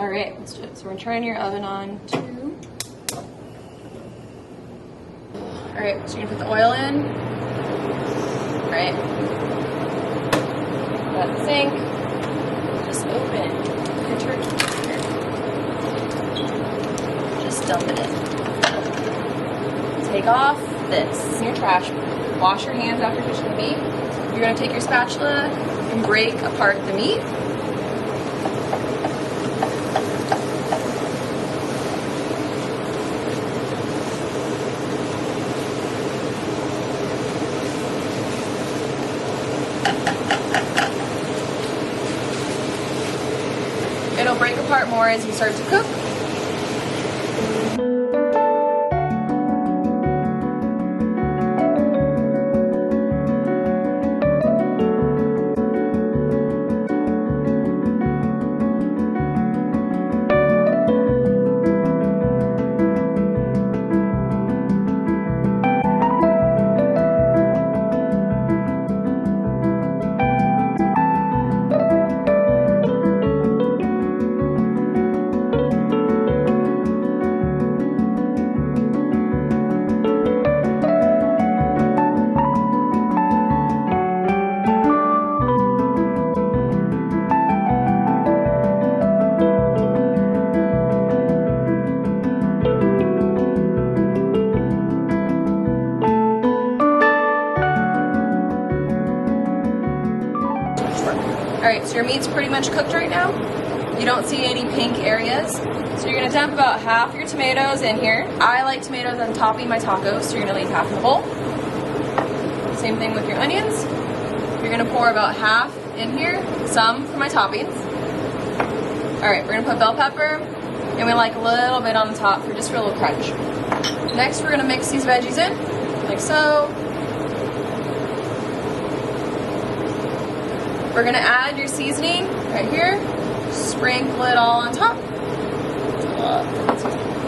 All right, let's do it. So we're gonna turn your oven on to. All right, so you're gonna put the oil in. All right. Let it sink. Just open your turkey. Just dump it in. Take off this in your trash. Wash your hands after touching the meat. You're gonna take your spatula and break apart the meat. It'll break apart more as you start to cook. Alright, so your meat's pretty much cooked right now. You don't see any pink areas. So you're going to dump about half your tomatoes in here. I like tomatoes on topping my tacos, so you're going to leave half in the bowl. Same thing with your onions. You're going to pour about half in here, some for my toppings. Alright, we're going to put bell pepper, and we like a little bit on the top for just for a little crunch. Next, we're going to mix these veggies in, like so. We're gonna add your seasoning right here, sprinkle it all on top.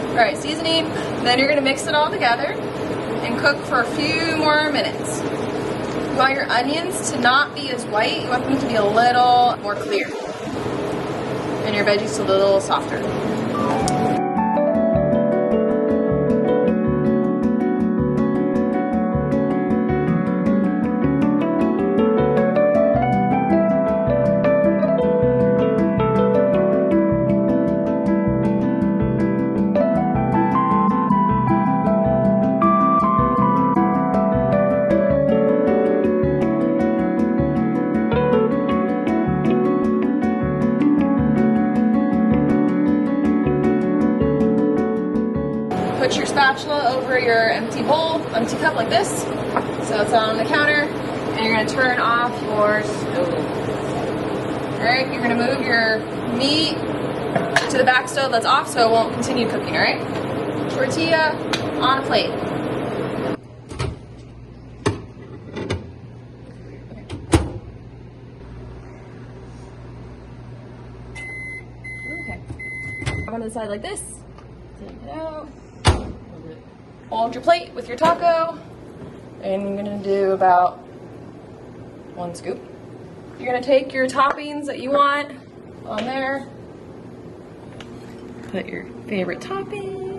All right, seasoning, then you're gonna mix it all together and cook for a few more minutes. You want your onions to not be as white, you want them to be a little more clear. And your veggies a little softer. Put your spatula over your empty bowl, empty cup like this, so it's on the counter, and you're going to turn off your stove. Alright, you're going to move your meat to the back stove that's off so it won't continue cooking, alright? Tortilla on a plate. Okay. On the side like this. Take it out. Hold your plate with your taco, and you're gonna do about 1 scoop. You're gonna take your toppings that you want on there. Put your favorite topping.